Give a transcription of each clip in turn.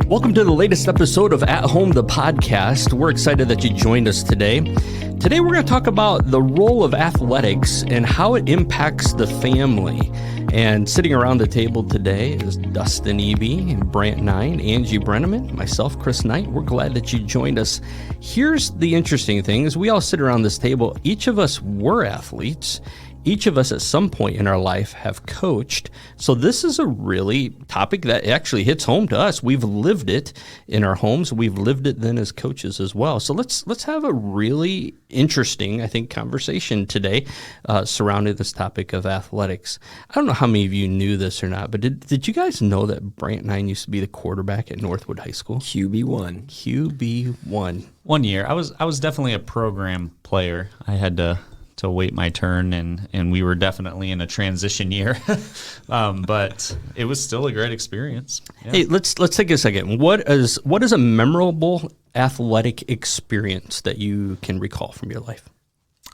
Welcome to the latest episode of At Home, the podcast. We're excited that you joined us today. Today, we're going to talk about the role of athletics and how it impacts the family. And sitting around the table today is Dustin Eby, Brant Nine, Angie Brenneman, myself, Chris Knight. We're glad that you joined us. Here's the interesting thing is we all sit around this table. Each of us were athletes. Each of us at some point in our life have coached. So this is a really topic that actually hits home to us. We've lived it in our homes. We've lived it then as coaches as well. So let's have a really interesting, I think, conversation today surrounding this topic of athletics. I don't know how many of you knew this or not, but did you guys know that Brant Nine used to be the quarterback at Northwood High School? QB1. QB1. One year, I was definitely a program player. I had to wait my turn, and we were definitely in a transition year, but it was still a great experience. Yeah. Hey, let's take a second. What is a memorable athletic experience that you can recall from your life?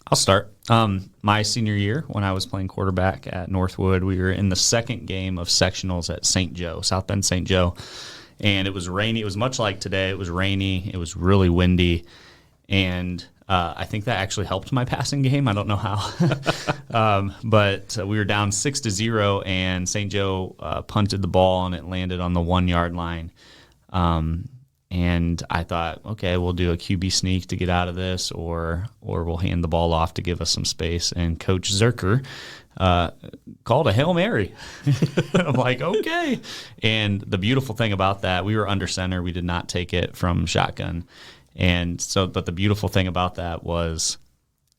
I'll start. My senior year, when I was playing quarterback at Northwood, we were in the second game of sectionals at St. Joe, South Bend St. Joe, and it was rainy. It was much like today. It was rainy. It was really windy, and I think that actually helped my passing game. I don't know how. But we were down 6-0, and St. Joe punted the ball, and it landed on the 1 yard line. And I thought, okay, we'll do a QB sneak to get out of this, or we'll hand the ball off to give us some space. And Coach Zerker called a Hail Mary. I'm like, okay. And the beautiful thing about that, we were under center. We did not take it from shotgun. And so, but the beautiful thing about that was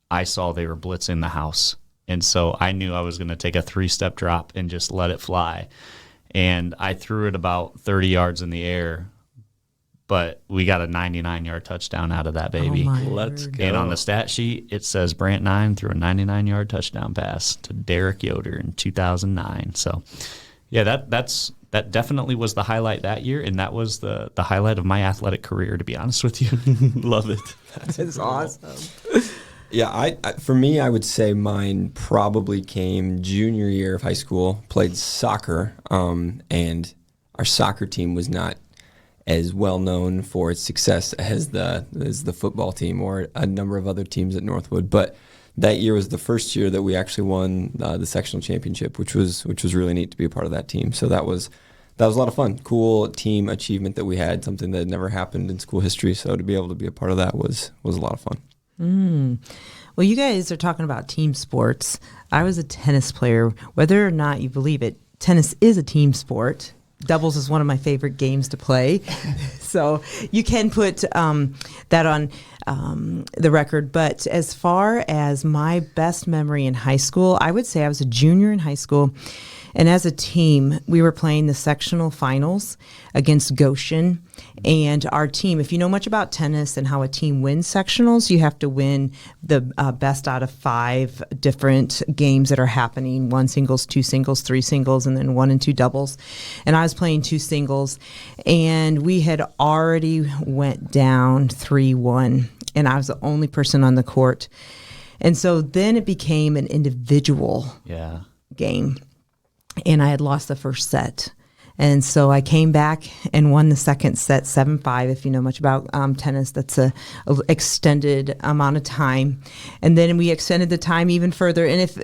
I saw they were blitzing the house. And so I knew I was going to take a 3-step drop and just let it fly. And I threw it about 30 yards in the air, but we got a 99-yard touchdown out of that baby. Let's go. And on the stat sheet, it says Brant Nine threw a 99-yard touchdown pass to Derek Yoder in 2009. So, yeah, that definitely was the highlight that year, and that was the highlight of my athletic career, to be honest with you. Love it. That's awesome. Yeah, for me, I would say mine probably came junior year of high school. Played soccer, and our soccer team was not as well known for its success as the football team or a number of other teams at Northwood. But that year was the first year that we actually won the sectional championship, which was really neat to be a part of that team. So that was a lot of fun. Cool team achievement that we had, something that had never happened in school history. So to be able to be a part of that was a lot of fun. Well, you guys are talking about team sports. I was a tennis player. Whether or not you believe it, tennis is a team sport. Doubles is one of my favorite games to play. So you can put that on the record. But as far as my best memory in high school, I would say I was a junior in high school. And as a team, we were playing the sectional finals against Goshen. And our team, if you know much about tennis and how a team wins sectionals, you have to win the best out of 5 different games that are happening. 1 singles, 2 singles, 3 singles, and then 1 and 2 doubles. And I was playing 2 singles. And we had already went down 3-1. And I was the only person on the court. And so then it became an individual game. And I had lost the first set. And so I came back and won the second set 7-5. If you know much about tennis, that's a extended amount of time. And then we extended the time even further. And if,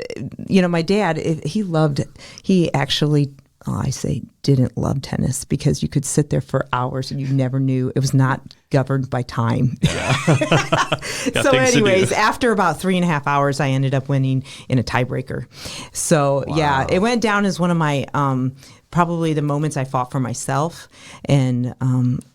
you know, my dad, he actually, I say didn't love tennis because you could sit there for hours and you never knew. It was not governed by time. Yeah. So anyways, after about 3.5 hours, I ended up winning in a tiebreaker. So yeah, it went down as one of my probably the moments I fought for myself. And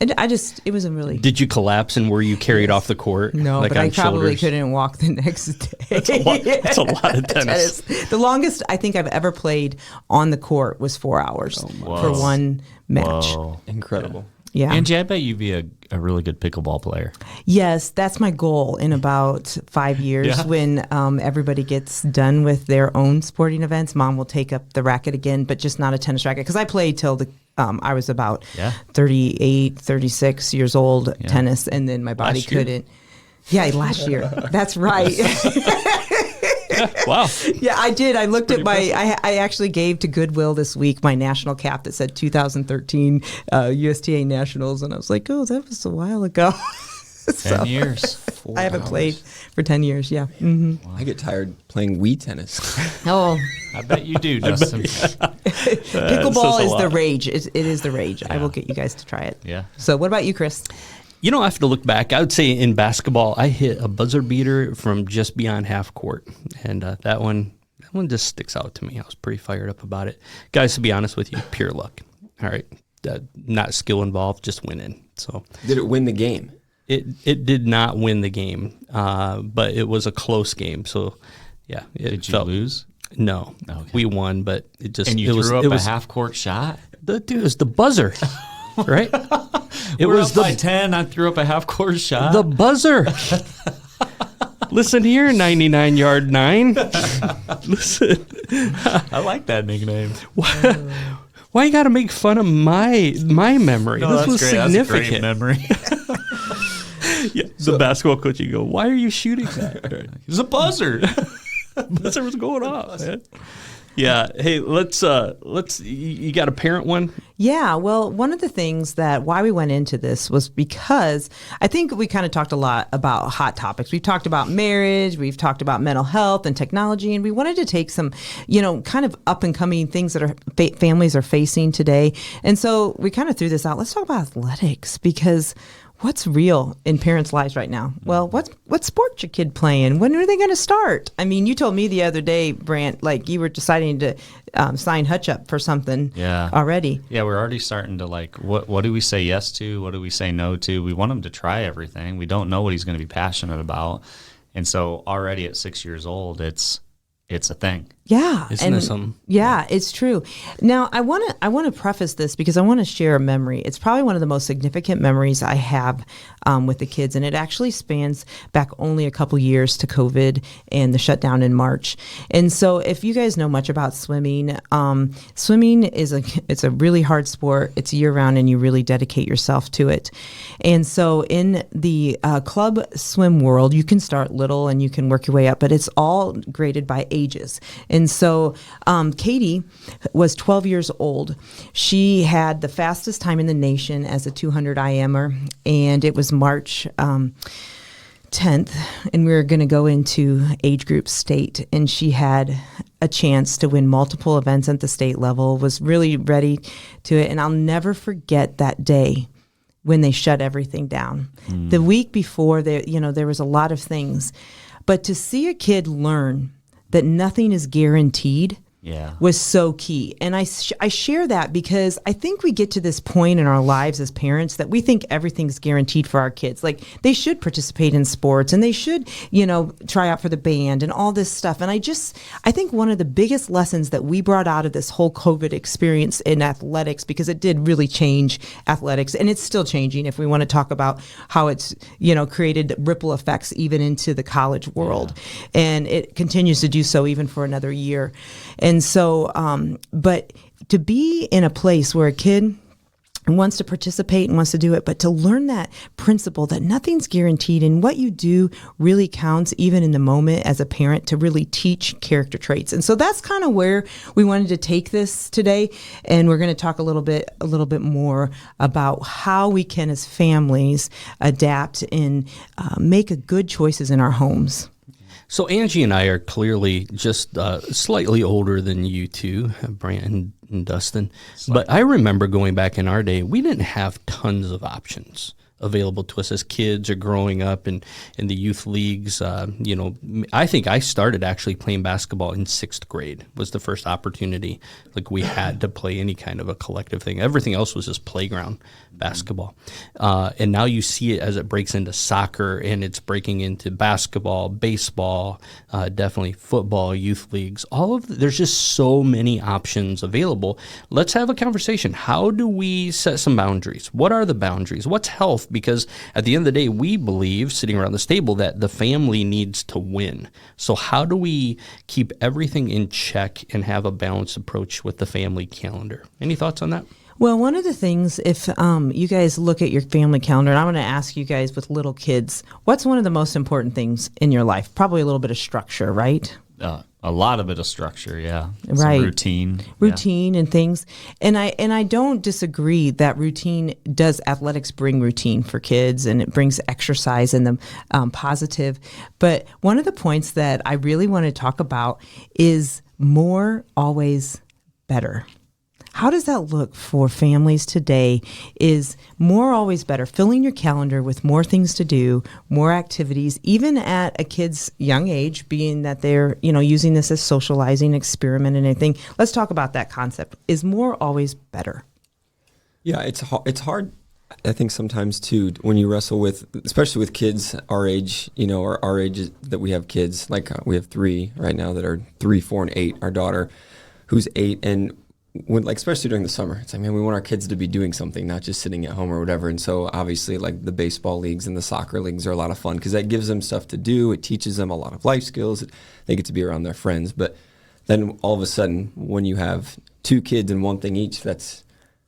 it was a really... Did you collapse and were you carried off the court? No, like but I probably shoulders? couldn't walk the next day. That's a lot of tennis. The longest I think I've ever played on the court was 4 hours for one match. Whoa. Incredible. Yeah. Angie, I bet you'd be a really good pickleball player. Yes, that's my goal in about 5 years when everybody gets done with their own sporting events. Mom will take up the racket again, but just not a tennis racket. Because I played till I was about 38, 36 years old, tennis, and then my body couldn't. Yeah, last year. That's right. Wow. Yeah, I did. I looked at I actually gave to Goodwill this week my national cap that said 2013 USTA Nationals, and I was like, oh, that was a while ago. 10 years. I haven't played for 10 years. Yeah. Mm-hmm. I get tired playing Wii tennis. Oh, I bet you do, Justin. pickleball is the rage. It is the rage. I will get you guys to try it. Yeah. So, what about you, Chris? You know, I have to look back. I would say in basketball, I hit a buzzer beater from just beyond half court, and that one just sticks out to me. I was pretty fired up about it, guys. To be honest with you, pure luck. All right, not skill involved, just winning. So, did it win the game? It did not win the game, but it was a close game. So, yeah. Did you lose? No, okay. We won, but it just and you it threw was, up a half court shot. Dude, it was the buzzer, right? It was up by 10. I threw up a half court shot. The buzzer. Listen here, 99-yard 9. Listen, I like that nickname. Why you got to make fun of my memory? No, this was great. significant. That's a great memory. Yeah, the basketball coach, you go, why are you shooting that? It was a buzzer. Buzzer was going off, man. Yeah. Hey, let's. You got a parent one? Yeah. Well, one of the things why we went into this was because I think we kind of talked a lot about hot topics. We've talked about marriage, we've talked about mental health and technology, and we wanted to take some, kind of up and coming things that our families are facing today. And so we kind of threw this out. Let's talk about athletics, because what's real in parents' lives right now? Well, what sport's your kid playing? When are they going to start? I mean, you told me the other day, Brant, like you were deciding to sign Hutch up for something already. Yeah, we're already starting to what do we say yes to? What do we say no to? We want him to try everything. We don't know what he's going to be passionate about. And so already at 6 years old, it's a thing. Yeah. Isn't there something? Yeah, it's true. Now, I want to preface this because I want to share a memory. It's probably one of the most significant memories I have with the kids, and it actually spans back only a couple years to COVID and the shutdown in March. And so if you guys know much about swimming, swimming it's a really hard sport. It's year-round, and you really dedicate yourself to it. And so in the club swim world, you can start little and you can work your way up, but it's all graded by ages. And so Katie was 12 years old. She had the fastest time in the nation as a 200 IMer, and it was March 10th, and we were going to go into age group state, and she had a chance to win multiple events at the state level, was really ready to it. And I'll never forget that day when they shut everything down. The week before, there was a lot of things, but to see a kid learn that nothing is guaranteed was so key. And I share that because I think we get to this point in our lives as parents that we think everything's guaranteed for our kids. Like they should participate in sports and they should, try out for the band and all this stuff. And I think one of the biggest lessons that we brought out of this whole COVID experience in athletics, because it did really change athletics, and it's still changing if we want to talk about how it's, created ripple effects even into the college world. Yeah. And it continues to do so even for another year. And so, but to be in a place where a kid wants to participate and wants to do it, but to learn that principle that nothing's guaranteed and what you do really counts even in the moment as a parent, to really teach character traits. And so that's kind of where we wanted to take this today. And we're going to talk a little bit more about how we can as families adapt and make good choices in our homes. So Angie and I are clearly just slightly older than you two, Brant and Dustin. But I remember going back in our day, we didn't have tons of options available to us as kids or growing up in the youth leagues. I think I started actually playing basketball in 6th grade was the first opportunity. Like we had to play any kind of a collective thing. Everything else was just playground basketball. And now you see it as it breaks into soccer, and it's breaking into basketball, baseball, definitely football, youth leagues. There's just so many options available. Let's have a conversation. How do we set some boundaries? What are the boundaries? What's health? Because at the end of the day, we believe, sitting around this table, that the family needs to win. So how do we keep everything in check and have a balanced approach with the family calendar? Any thoughts on that? Well, one of the things, if you guys look at your family calendar, and I want to ask you guys with little kids, what's one of the most important things in your life? Probably a little bit of structure, right? A lot of it is structure, yeah. Right. Some routine and things. And I don't disagree that athletics bring routine for kids, and it brings exercise and the positive. But one of the points that I really want to talk about is more always better. How does that look for families today? Is more always better, filling your calendar with more things to do, more activities, even at a kid's young age, being that they're, using this as socializing, experiment and anything. Let's talk about that concept. Is more always better? Yeah, it's hard, I think, sometimes too, when you wrestle with, especially with kids our age, or our age that we have kids, like we have 3 right now that are 3, 4, and 8, our daughter who's 8, and when, especially during the summer, it's like, man, we want our kids to be doing something, not just sitting at home or whatever. And so obviously, the baseball leagues and the soccer leagues are a lot of fun because that gives them stuff to do. It teaches them a lot of life skills. They get to be around their friends. But then all of a sudden, when you have 2 kids and one thing each, that's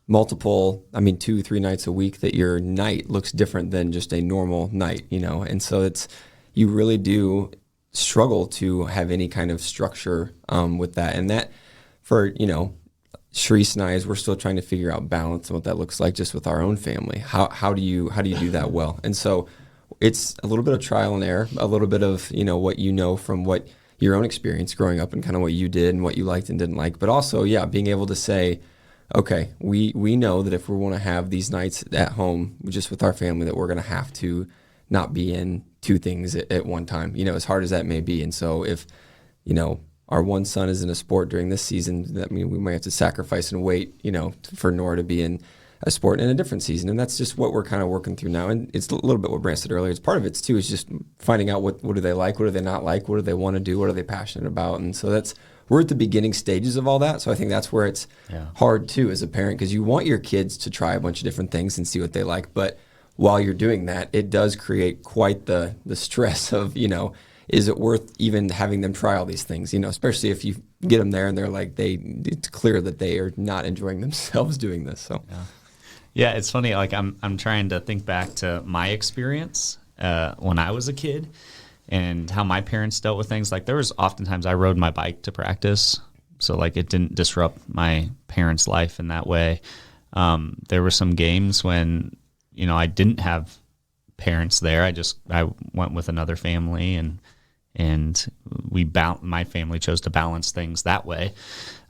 multiple, 2, 3 nights a week, that your night looks different than just a normal night, And so you really do struggle to have any kind of structure with that. And that for, Sharice and I, as we're still trying to figure out balance and what that looks like just with our own family. How do you do that well? And so it's a little bit of trial and error, a little bit of, what from what your own experience growing up and kind of what you did and what you liked and didn't like. But also, being able to say, okay, we know that if we want to have these nights at home just with our family, that we're going to have to not be in 2 things at one time, as hard as that may be. And so if, our one son is in a sport during this season, that means we might have to sacrifice and wait, for Nora to be in a sport in a different season. And that's just what we're kind of working through now. And it's a little bit what Brant said earlier. It's part of it too, is just finding out what do they like, what do they not like, what do they want to do, what are they passionate about. And so we're at the beginning stages of all that. So I think that's where it's hard too as a parent, because you want your kids to try a bunch of different things and see what they like. But while you're doing that, it does create quite the stress of, is it worth even having them try all these things? Especially if you get them there and they're like, it's clear that they are not enjoying themselves doing this. So, yeah, it's funny. Like I'm trying to think back to my experience when I was a kid and how my parents dealt with things. Like there was oftentimes I rode my bike to practice, so it didn't disrupt my parents' life in that way. There were some games when I didn't have parents there. I went with another family and my family chose to balance things that way.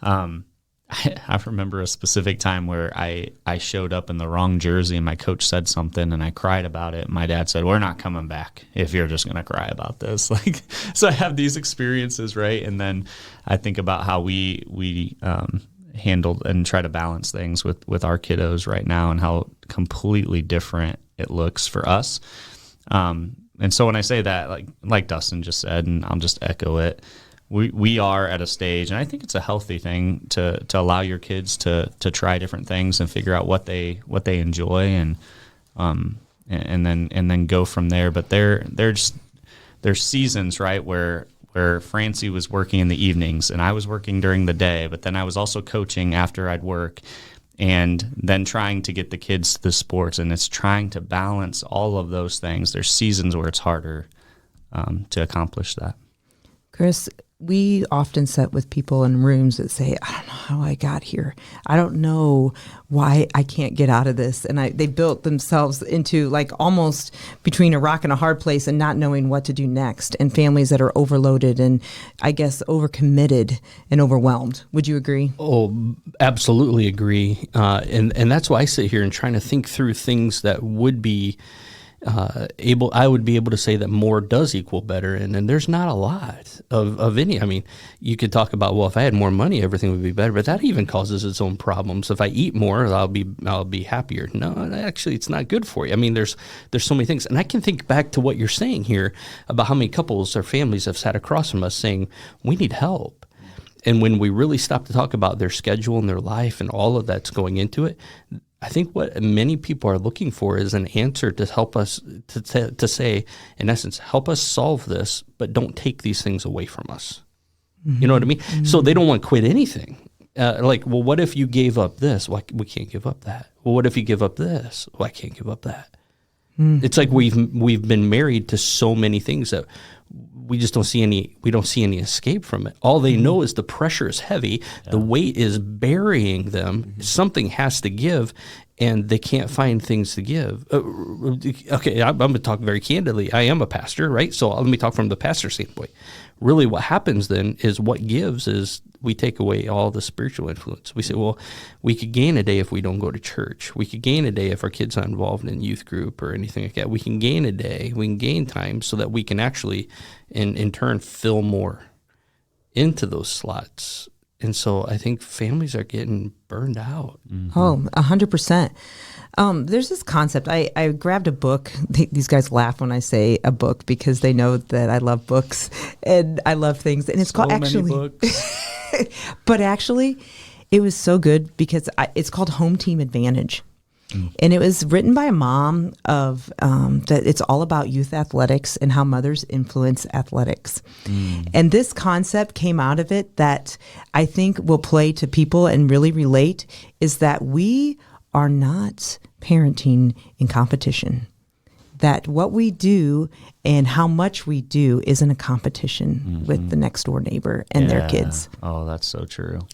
I remember a specific time where I showed up in the wrong jersey and my coach said something and I cried about it. My dad said, "We're not coming back if you're just going to cry about this." So I have these experiences, right? And then I think about how we handled and try to balance things with our kiddos right now and how completely different it looks for us. And so when I say that, like Dustin just said, and I'll just echo it, we are at a stage, and I think it's a healthy thing to allow your kids to try different things and figure out what they enjoy and then go from there. But there's seasons, right, where Francie was working in the evenings and I was working during the day, but then I was also coaching after I'd work, and then trying to get the kids to the sports, and it's trying to balance all of those things. There's seasons where it's harder to accomplish that. Chris, we often sit with people in rooms that say, "I don't know how I got here. I don't know why I can't get out of this." And they built themselves into almost between a rock and a hard place and not knowing what to do next. And families that are overloaded and I guess overcommitted and overwhelmed. Would you agree? Oh, absolutely agree. And that's why I sit here and trying to think through things that would be I would be able to say that more does equal better, and there's not a lot of any. You could talk about, well, if I had more money, everything would be better, but that even causes its own problems. If I eat more, I'll be happier. No, actually, it's not good for you. There's so many things, and I can think back to what you're saying here about how many couples or families have sat across from us saying, we need help. And when we really stop to talk about their schedule and their life and all of that's going into it, I think what many people are looking for is an answer to help us to say, in essence, help us solve this, but don't take these things away from us. Mm-hmm. You know what I mean? Mm-hmm. So they don't want to quit anything. Well, what if you gave up this? Well, we can't give up that. Well, what if you give up this? Well, I can't give up that. Mm-hmm. It's like we've been married to so many things that we just don't see any escape from it. All they know is the pressure is heavy, the weight is burying them. Something has to give, and they can't find things to give. Okay, I'm going to talk very candidly. I am a pastor, right? So let me talk from the pastor standpoint. Really what happens then is what gives is we take away all the spiritual influence. We say, well, we could gain a day if we don't go to church. We could gain a day if our kid's not involved in youth group or anything like that. We can gain a day. We can gain time so that we can actually, in turn, fill more into those slots. And so I think families are getting burned out. Oh, 100%. There's this concept. I grabbed a book. These guys laugh when I say a book because they know that I love books and I love things. And it's called actually, books. but actually, it was so good because it's called Home Team Advantage. And it was written by a mom of that it's all about youth athletics and how mothers influence athletics. And this concept came out of it that I think will play to people and really relate is that we are not parenting in competition. That what we do and how much we do isn't a competition with the next door neighbor and their kids. Oh, that's so true.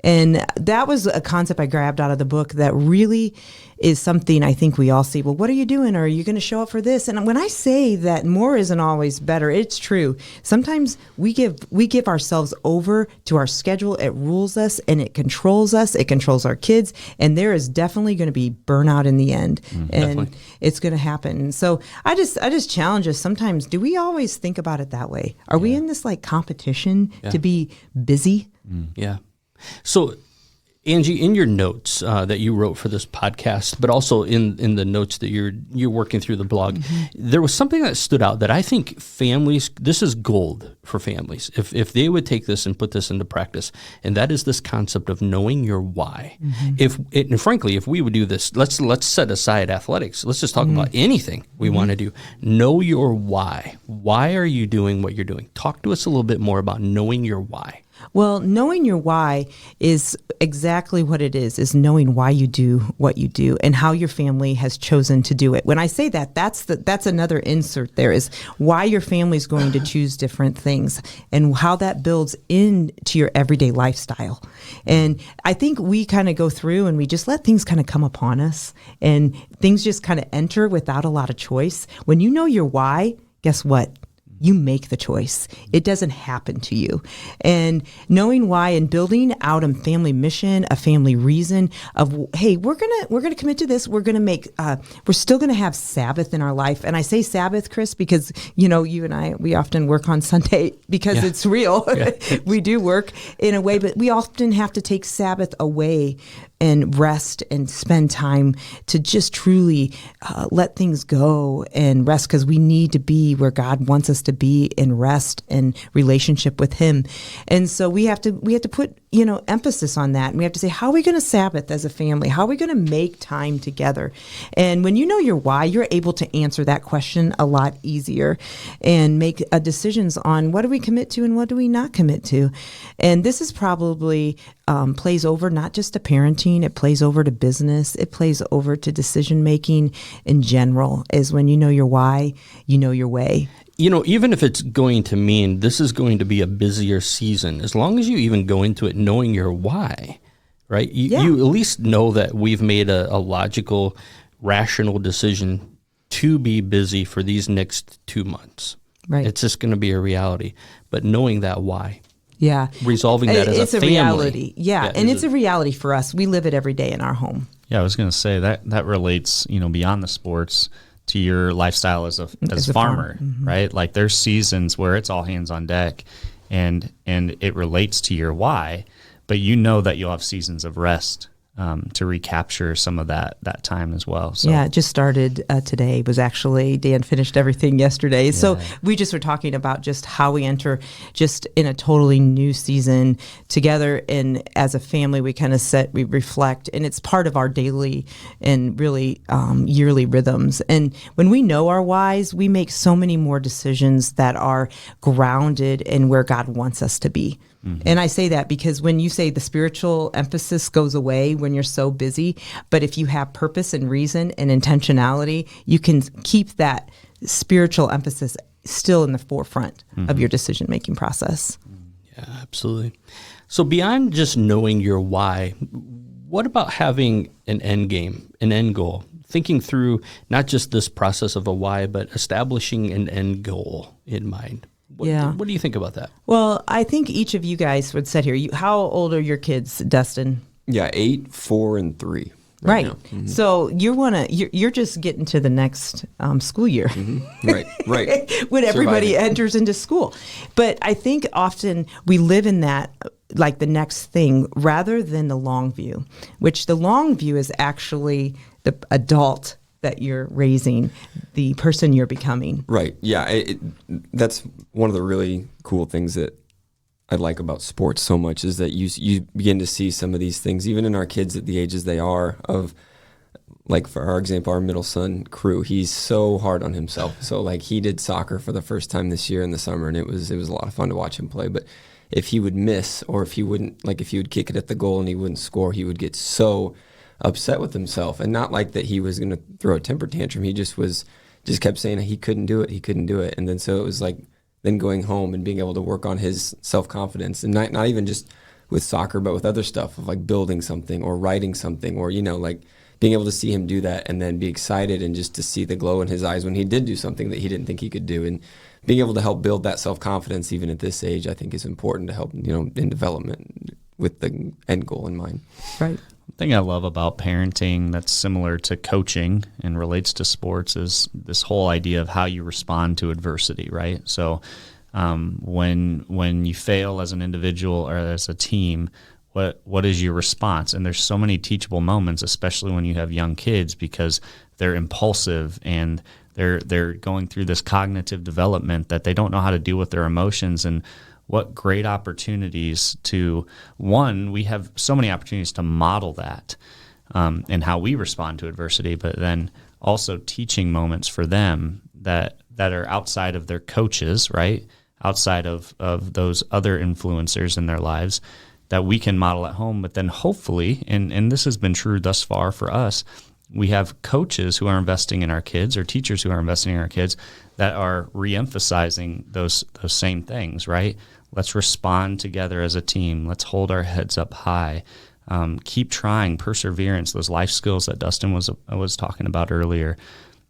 And that was a concept I grabbed out of the book that really is something I think we all see. Well, what are you doing? Or are you going to show up for this? And when I say that more isn't always better, it's true. Sometimes we give ourselves over to our schedule. It rules us and it controls us. It controls our kids. And there is definitely going to be burnout in the end. And definitely. It's going to happen. And so I just challenge us sometimes. Do we always think about it that way? Are we in this like competition to be busy? Yeah. So, Angie, in your notes that you wrote for this podcast, but also in the notes that you're working through the blog, there was something that stood out that I think families, this is gold for families, if they would take this and put this into practice, and that is this concept of knowing your why. And frankly, if we would do this, let's set aside athletics. Let's just talk about anything we want to do. Know your why. Why are you doing what you're doing? Talk to us a little bit more about knowing your why. Well, knowing your why is exactly what it is knowing why you do what you do and how your family has chosen to do it. When I say that, that's another insert there is why your family is going to choose different things and how that builds into your everyday lifestyle. And I think we kind of go through and we just let things kind of come upon us and things just kind of enter without a lot of choice. When you know your why, guess what? You make the choice. It doesn't happen to you. And knowing why and building out a family mission, a family reason of, hey, we're gonna commit to this. We're gonna make. We're still gonna have Sabbath in our life. And I say Sabbath, Chris, because you and I we often work on Sunday because it's real. We do work in a way, but we often have to take Sabbath away and rest and spend time to just truly let things go and rest because we need to be where God wants us to be in rest and relationship with Him. And so we have to put emphasis on that. And we have to say, how are we going to Sabbath as a family? How are we going to make time together? And when you know your why, you're able to answer that question a lot easier and make decisions on what do we commit to and what do we not commit to. And this is probably plays over not just to parenting, it plays over to business, it plays over to decision making in general, is when you know your why, you know your way. Even if it's going to mean this is going to be a busier season, as long as you even go into it knowing your why, right? You at least know that we've made a logical, rational decision to be busy for these next 2 months. Right. It's just going to be a reality. But knowing that why. Yeah. Resolving that as a family. Reality. Yeah. And it's a reality for us. We live it every day in our home. Yeah, I was going to say that relates, beyond the sports to your lifestyle as a farmer, right? Like there's seasons where it's all hands on deck and it relates to your why, but that you'll have seasons of rest to recapture some of that time as well. So. Yeah, it just started today. Was actually Dan finished everything yesterday. Yeah. So we just were talking about just how we enter just in a totally new season together, and as a family, we kind of we reflect, and it's part of our daily and really yearly rhythms. And when we know our whys, we make so many more decisions that are grounded in where God wants us to be. And I say that because when you say the spiritual emphasis goes away when you're so busy, but if you have purpose and reason and intentionality, you can keep that spiritual emphasis still in the forefront of your decision-making process. Yeah, absolutely. So beyond just knowing your why, what about having an end game, an end goal? Thinking through not just this process of a why, but establishing an end goal in mind. What do you think about that? Well, I think each of you guys would sit here. How old are your kids, Dustin? Yeah, 8, 4, and 3. Right. Mm-hmm. So you're just getting to the next school year. Mm-hmm. Right. When everybody enters into school. But I think often we live in that, like the next thing, rather than the long view, which the long view is actually the adult that you're raising, the person you're becoming. Right. Yeah. That's one of the really cool things that I like about sports so much, is that you begin to see some of these things, even in our kids at the ages they are, of, like, for our example, our middle son, Crew, he's so hard on himself. So, like, he did soccer for the first time this year in the summer, and it was a lot of fun to watch him play. But if he would miss, or if he would kick it at the goal and he wouldn't score, he would get so upset with himself. And not like that he was going to throw a temper tantrum. He just kept saying he couldn't do it. And then so it was like, then going home and being able to work on his self-confidence, and not even just with soccer, but with other stuff, of like building something or writing something, or, like being able to see him do that and then be excited, and just to see the glow in his eyes when he did do something that he didn't think he could do. And being able to help build that self-confidence even at this age, I think is important to help, in development with the end goal in mind. Right. The thing I love about parenting that's similar to coaching and relates to sports is this whole idea of how you respond to adversity, right? So when you fail as an individual or as a team, what is your response? And there's so many teachable moments, especially when you have young kids, because they're impulsive and they're going through this cognitive development that they don't know how to deal with their emotions. And what great opportunities we have so many opportunities to model that and how we respond to adversity, but then also teaching moments for them that are outside of their coaches, right? Outside of those other influencers in their lives that we can model at home. But then hopefully, and this has been true thus far for us, we have coaches who are investing in our kids, or teachers who are investing in our kids, that are re-emphasizing those same things, right? Let's respond together as a team. Let's hold our heads up high. Keep trying, perseverance, those life skills that Dustin was talking about earlier.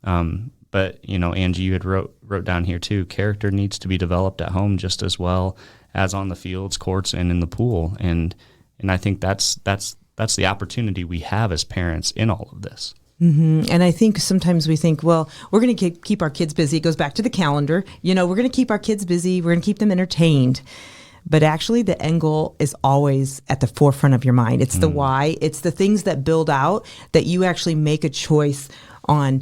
But Angie, you had wrote down here too, character needs to be developed at home just as well as on the fields, courts, and in the pool. And I think that's the opportunity we have as parents in all of this. Mm-hmm. And I think sometimes we think, well, we're going to keep our kids busy. It goes back to the calendar. We're going to keep our kids busy. We're going to keep them entertained. But actually, the end goal is always at the forefront of your mind. It's the why. It's the things that build out, that you actually make a choice on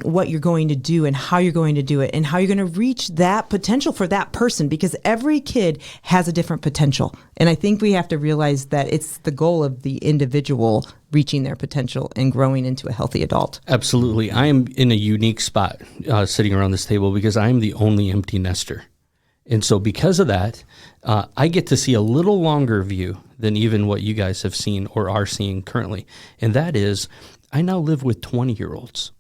what you're going to do and how you're going to do it and how you're going to reach that potential for that person, because every kid has a different potential. And I think we have to realize that it's the goal of the individual reaching their potential and growing into a healthy adult. Absolutely. I am in a unique spot sitting around this table because I am the only empty nester. And so because of that, I get to see a little longer view than even what you guys have seen or are seeing currently. And that is, I now live with 20-year-olds.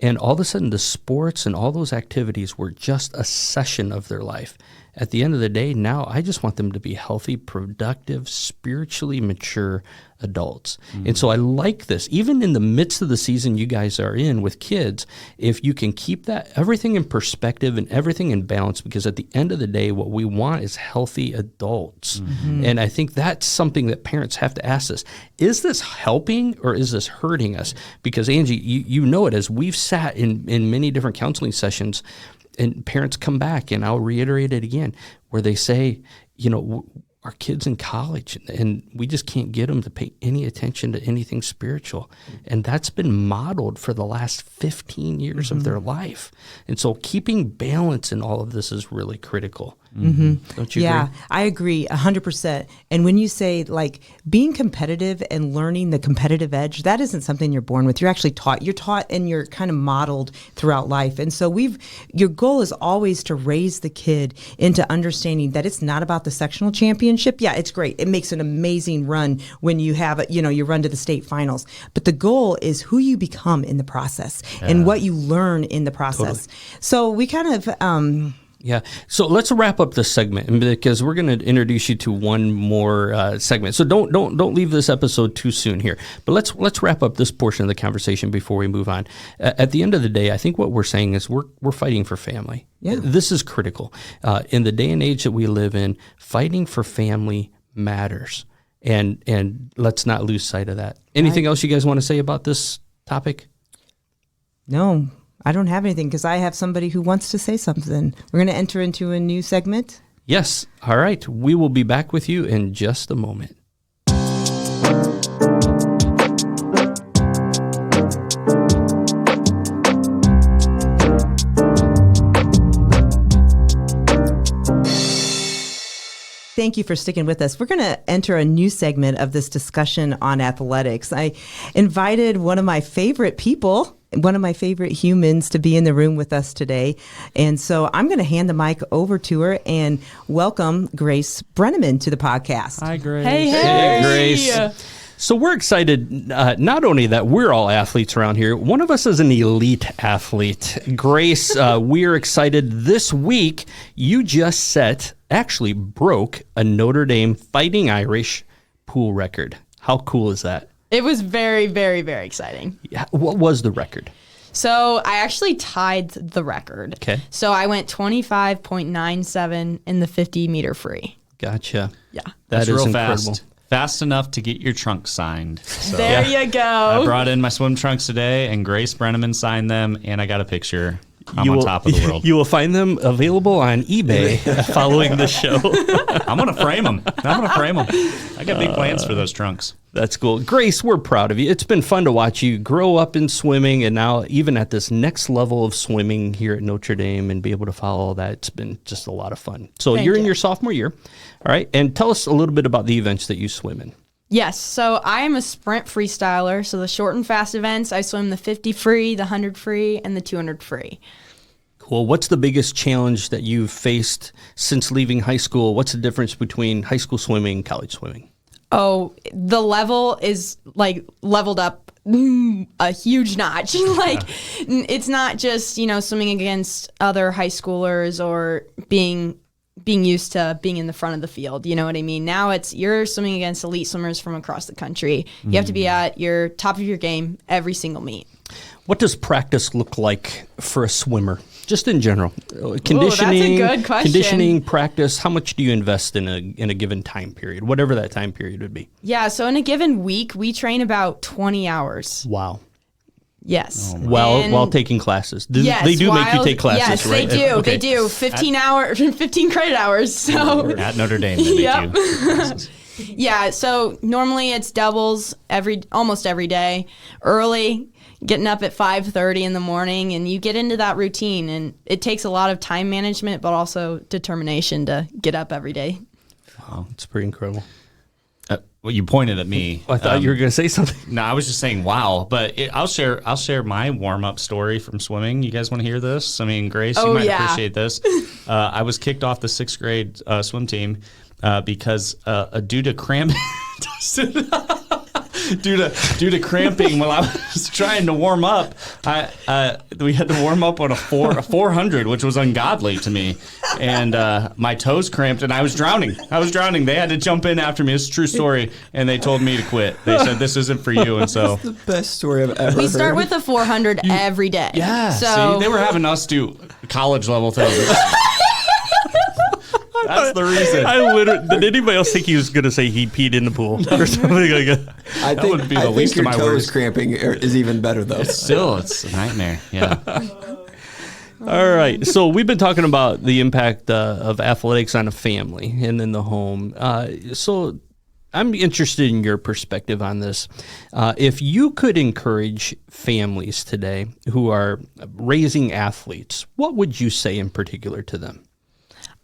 And all of a sudden, the sports and all those activities were just a session of their life. At the end of the day, now I just want them to be healthy, productive, spiritually mature adults. Mm-hmm. And so I like this. Even in the midst of the season you guys are in with kids, if you can keep that everything in perspective and everything in balance, because at the end of the day, what we want is healthy adults. Mm-hmm. And I think that's something that parents have to ask us. Is this helping or is this hurting us? Because Angie, you know it, as we've sat in many different counseling sessions, and parents come back, and I'll reiterate it again, where they say, our kids in college, and we just can't get them to pay any attention to anything spiritual. And that's been modeled for the last 15 years of their life. And so keeping balance in all of this is really critical. Don't you agree? I agree 100%. And when you say like being competitive and learning the competitive edge, that isn't something you're born with. You're actually taught. You're taught and you're kind of modeled throughout life. And so your goal is always to raise the kid into understanding that it's not about the sectional championship. Yeah, it's great. It makes an amazing run when you have you run to the state finals. But the goal is who you become in the process and what you learn in the process. Totally. So we kind of yeah. So let's wrap up this segment because we're going to introduce you to one more segment. So don't leave this episode too soon here. But let's wrap up this portion of the conversation before we move on. At the end of the day, I think what we're saying is we're fighting for family. Yeah. This is critical. In the day and age that we live in, fighting for family matters. And let's not lose sight of that. Anything else you guys want to say about this topic? No. I don't have anything because I have somebody who wants to say something. We're going to enter into a new segment. Yes. All right. We will be back with you in just a moment. Thank you for sticking with us. We're going to enter a new segment of this discussion on athletics. I invited one of my favorite people, one of my favorite humans, to be in the room with us today. And so I'm going to hand the mic over to her and welcome Grace Brenneman to the podcast. Hi, Grace. Hey, Grace. So we're excited, not only that we're all athletes around here, one of us is an elite athlete. Grace, we're excited. This week, you just actually broke a Notre Dame Fighting Irish pool record. How cool is that? It was very, very, very exciting. Yeah. What was the record? So I actually tied the record. Okay. So I went 25.97 in the 50-meter free. Gotcha. Yeah. That's real incredible. fast. Fast enough to get your trunk signed. So There you go. I brought in my swim trunks today, and Grace Brenneman signed them, and I got a picture. I'm on top of the world. You will find them available on eBay following the show. I'm going to frame them. I got big plans for those trunks. That's cool. Grace, we're proud of you. It's been fun to watch you grow up in swimming and now even at this next level of swimming here at Notre Dame and be able to follow all that. It's been just a lot of fun. So you're in your sophomore year. All right. And tell us a little bit about the events that you swim in. Yes. So I am a sprint freestyler. So the short and fast events, I swim the 50 free, the 100 free, and the 200 free. Cool. What's the biggest challenge that you've faced since leaving high school? What's the difference between high school swimming and college swimming? Oh, the level is like leveled up a huge notch. Like it's not just, swimming against other high schoolers or being used to being in the front of the field. You know what I mean? Now you're swimming against elite swimmers from across the country. You have to be at your top of your game every single meet. What does practice look like for a swimmer? Just in general, conditioning, that's a good question. Conditioning, practice. How much do you invest in a given time period, whatever that time period would be? Yeah, so in a given week, we train about 20 hours. Wow. Yes. Oh, while taking classes. They do make you take classes, yes, right? Yes, they do. Okay. They do. 15 credit hours. So at Notre Dame, they make you take classes. Yeah, so normally it's doubles almost every day, early, getting up at 5:30 in the morning, and you get into that routine, and it takes a lot of time management, but also determination to get up every day. Wow, it's pretty incredible. Well, you pointed at me. I thought you were going to say something. No, I was just saying, wow. But I'll share my warm-up story from swimming. You guys want to hear this? I mean, Grace, you might appreciate this. I was kicked off the 6th grade swim team because due to cramp. Due to cramping while I was trying to warm up, we had to warm up on a 400, which was ungodly to me, and my toes cramped and I was drowning. They had to jump in after me. It's a true story, and they told me to quit. They said this isn't for you, and so that's the best story I've ever heard. We start with a 400 every day. Yeah. So see, they were having us do college level things. That's the reason. Did anybody else think he was going to say he peed in the pool or something like that? I think your toes cramping is even better, though. It's a nightmare. Yeah. All right. So we've been talking about the impact of athletics on a family and in the home. So I'm interested in your perspective on this. If you could encourage families today who are raising athletes, what would you say in particular to them?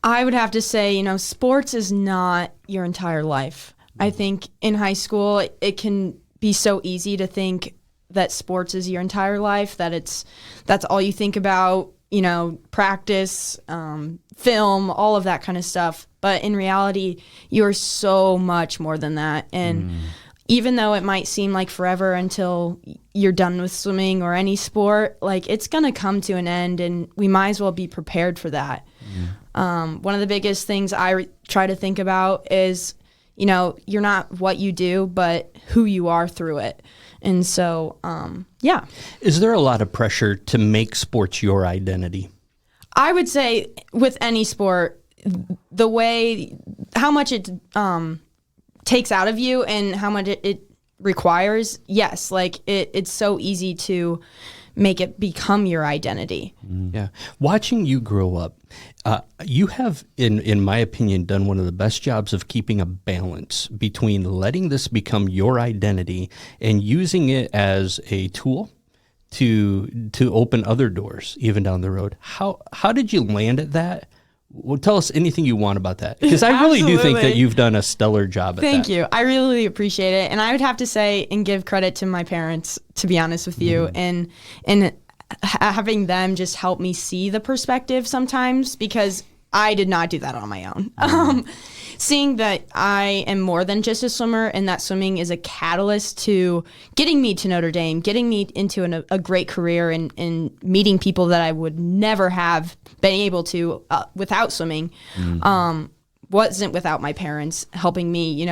I would have to say, sports is not your entire life. I think in high school, it can be so easy to think that sports is your entire life, that's all you think about, practice, film, all of that kind of stuff. But in reality, you're so much more than that. And even though it might seem like forever until you're done with swimming or any sport, like it's going to come to an end, and we might as well be prepared for that. One of the biggest things I try to think about is, you're not what you do, but who you are through it. And so, yeah. Is there a lot of pressure to make sports your identity? I would say with any sport, how much it takes out of you and how much it requires, yes, like it's so easy to make it become your identity. Yeah. Watching you grow up, you have, in my opinion, done one of the best jobs of keeping a balance between letting this become your identity and using it as a tool to open other doors, even down the road. How did you land at that? Well, tell us anything you want about that, because I really do think that you've done a stellar job at that. Thank you. I really appreciate it. And I would have to say and give credit to my parents, to be honest with you, and having them just help me see the perspective sometimes, because I did not do that on my own. Seeing that I am more than just a swimmer, and that swimming is a catalyst to getting me to Notre Dame, getting me into a great career, and meeting people that I would never have been able to without swimming, wasn't without my parents helping me,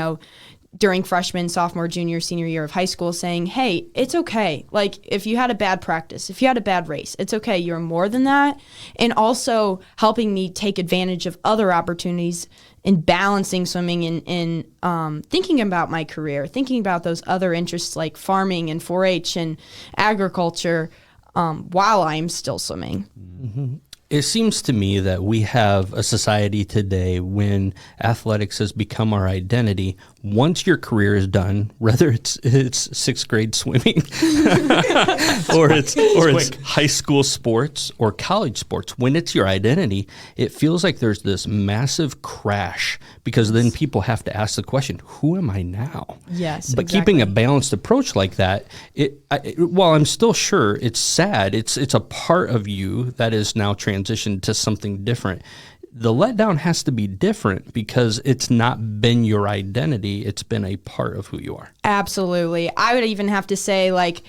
during freshman, sophomore, junior, senior year of high school, saying, hey, it's okay. Like, if you had a bad practice, if you had a bad race, it's okay. You're more than that. And also helping me take advantage of other opportunities in balancing swimming and thinking about my career, thinking about those other interests like farming and 4-H and agriculture while I'm still swimming. Mm-hmm. It seems to me that we have a society today when athletics has become our identity. Once your career is done, whether it's sixth grade swimming or it's high school sports or college sports, when it's your identity, it feels like there's this massive crash, because then people have to ask the question, who am I now? Yes, but exactly. Keeping a balanced approach like that, while I'm still sure it's sad, it's a part of you that is now transitioned to something different. The letdown has to be different because it's not been your identity. It's been a part of who you are. Absolutely. I would even have to say, like,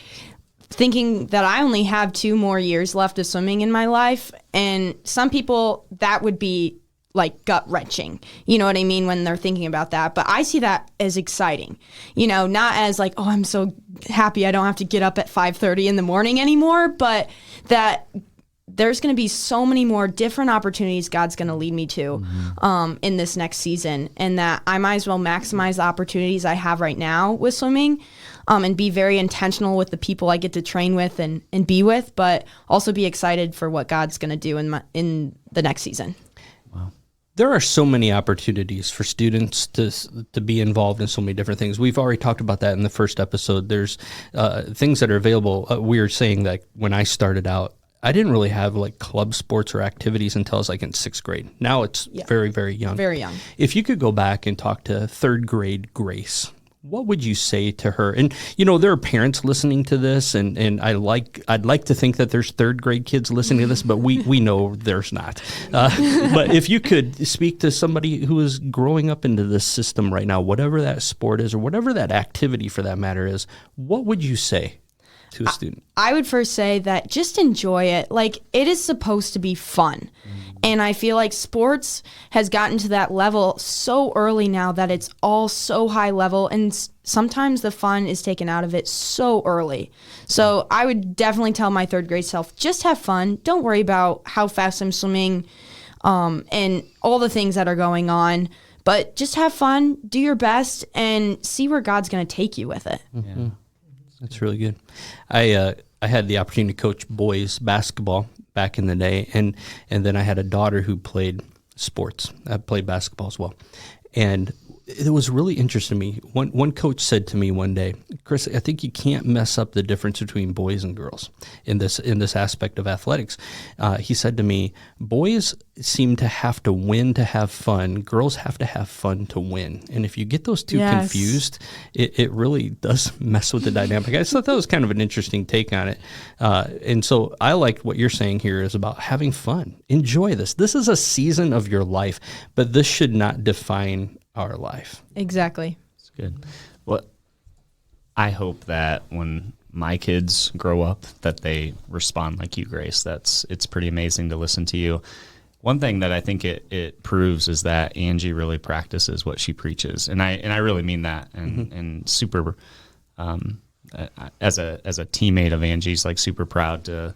thinking that I only have 2 more years left of swimming in my life. And some people, that would be like gut wrenching. You know what I mean? When they're thinking about that. But I see that as exciting, not as like, oh, I'm so happy I don't have to get up at 5:30 in the morning anymore, but that there's going to be so many more different opportunities God's going to lead me to in this next season, and that I might as well maximize the opportunities I have right now with swimming, and be very intentional with the people I get to train with and be with, but also be excited for what God's going to do in the next season. Wow. There are so many opportunities for students to be involved in so many different things. We've already talked about that in the first episode. There's things that are available. We were saying that when I started out, I didn't really have like club sports or activities until I was like in 6th grade. Now it's very, very young. Very young. If you could go back and talk to 3rd grade Grace, what would you say to her? And, there are parents listening to this, and I'd like to think that there's 3rd grade kids listening to this, but we know there's not. But if you could speak to somebody who is growing up into this system right now, whatever that sport is or whatever that activity for that matter is, what would you say to a student? I would first say that just enjoy it. Like, it is supposed to be fun. And I feel like sports has gotten to that level so early now that it's all so high level, and sometimes the fun is taken out of it so early. So I would definitely tell my 3rd grade self, just have fun. Don't worry about how fast I'm swimming and all the things that are going on. But just have fun, do your best, and see where God's going to take you with it. Mm-hmm. That's really good. I had the opportunity to coach boys basketball back in the day, and then I had a daughter who played sports. I played basketball as well. And it was really interesting to me. One coach said to me one day, Chris, I think you can't mess up the difference between boys and girls in this aspect of athletics. He said to me, boys seem to have to win to have fun. Girls have to have fun to win. And if you get those two confused, it really does mess with the dynamic. I thought that was kind of an interesting take on it. And so I like what you're saying here is about having fun. Enjoy this. This is a season of your life, but this should not define our life. Exactly. It's good. Well, I hope that when my kids grow up that they respond like you, Grace. It's pretty amazing to listen to you. One thing that I think it proves is that Angie really practices what she preaches, and I really mean that. And super, as a teammate of Angie's, like super proud to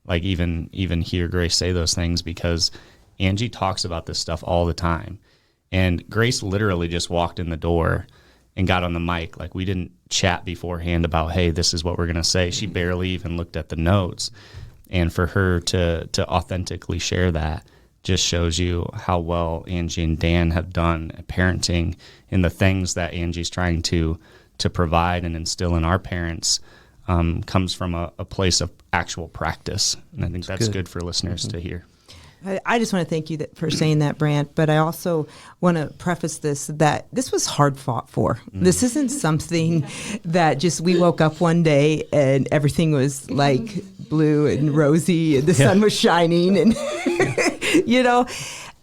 like even hear Grace say those things, because Angie talks about this stuff all the time. And Grace literally just walked in the door and got on the mic. Like, we didn't chat beforehand about, hey, this is what we're going to say. She barely even looked at the notes. And for her to authentically share that just shows you how well Angie and Dan have done at parenting, and the things that Angie's trying to provide and instill in our parents comes from a place of actual practice. And I think that's good for listeners to hear. I just want to thank you for saying that, Brant, but I also want to preface this, that this was hard fought for. This isn't something that just we woke up one day and everything was like blue and rosy and the sun was shining and, you know.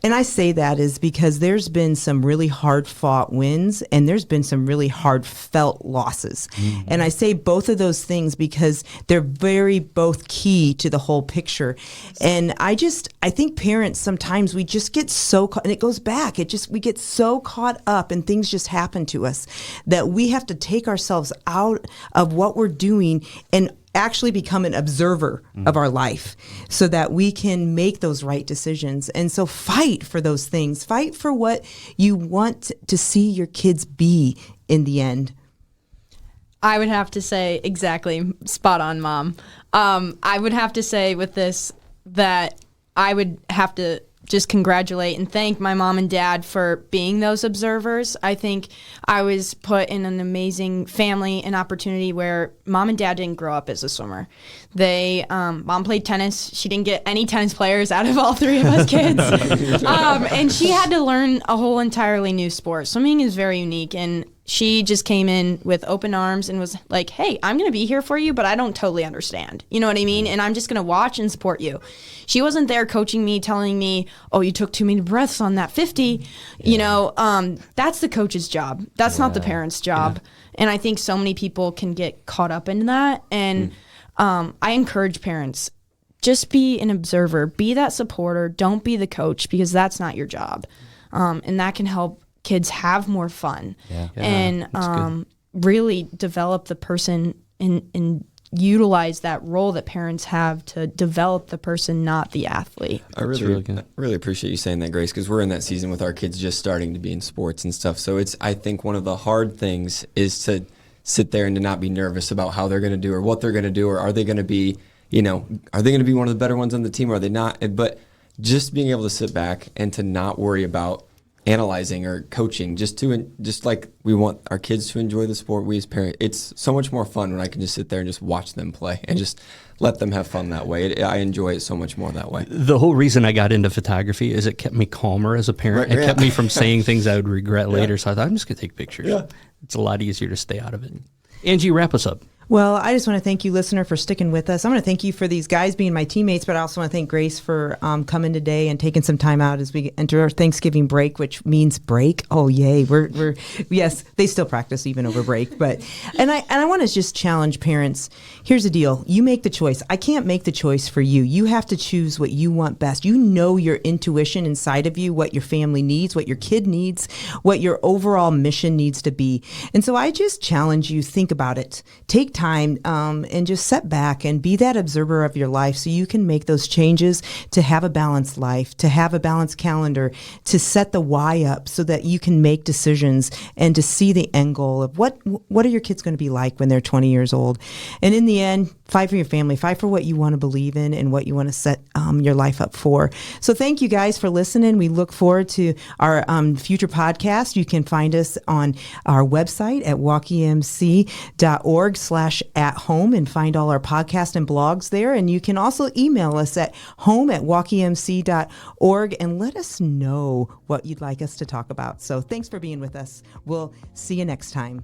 And I say that is because there's been some really hard fought wins and there's been some really hard felt losses. And I say both of those things because they're very both key to the whole picture. And I think parents, sometimes we just get so caught, and it goes back, we get so caught up and things just happen to us that we have to take ourselves out of what we're doing and actually become an observer of our life so that we can make those right decisions. And so fight for those things. Fight for what you want to see your kids be in the end. I would have to say exactly spot on, Mom. I would have to say with this that I would have to just congratulate and thank my mom and dad for being those observers. I think I was put in an amazing family and opportunity where mom and dad didn't grow up as a swimmer. Mom played tennis. She didn't get any tennis players out of all three of us kids. And she had to learn a whole entirely new sport. Swimming is very unique, and she just came in with open arms and was like, hey, I'm going to be here for you, but I don't totally understand. You know what I mean? And I'm just going to watch and support you. She wasn't there coaching me, telling me, oh, you took too many breaths on that 50. You know, that's the coach's job. That's not the parent's job. And I think so many people can get caught up in that. And I encourage parents, just be an observer, be that supporter. Don't be the coach, because that's not your job. And that can help kids have more fun and really develop the person and utilize that role that parents have to develop the person, not the athlete. I really appreciate you saying that, Grace, because we're in that season with our kids just starting to be in sports and stuff. So I think one of the hard things is to sit there and to not be nervous about how they're going to do or what they're going to do, or are they going to be, are they going to be one of the better ones on the team, or are they not? But just being able to sit back and to not worry about analyzing or coaching, just like we want our kids to enjoy the sport, we as parents, it's so much more fun when I can just sit there and just watch them play and just let them have fun that way. I enjoy it so much more that way. The whole reason I got into photography is it kept me calmer as a parent. Right, it kept me from saying things I would regret later. So I thought, I'm just going to take pictures. Yeah. It's a lot easier to stay out of it. Angie, wrap us up. Well, I just want to thank you, listener, for sticking with us. I'm going to thank you for these guys being my teammates, but I also want to thank Grace for coming today and taking some time out as we enter our Thanksgiving break, which means break. Oh, yay. We're yes, they still practice even over break. But and I want to just challenge parents. Here's the deal. You make the choice. I can't make the choice for you. You have to choose what you want best. You know your intuition inside of you, what your family needs, what your kid needs, what your overall mission needs to be. And so I just challenge you, think about it. Take time and just sit back and be that observer of your life so you can make those changes to have a balanced life, to have a balanced calendar, to set the why up so that you can make decisions and to see the end goal of what are your kids going to be like when they're 20 years old. And in the end, fight for your family, fight for what you want to believe in and what you want to set your life up for. So thank you guys for listening. We look forward to our future podcast. You can find us on our website at walkemc.org/at-home and find all our podcasts and blogs there. And you can also email us at home@walkemc.org and let us know what you'd like us to talk about. So thanks for being with us. We'll see you next time.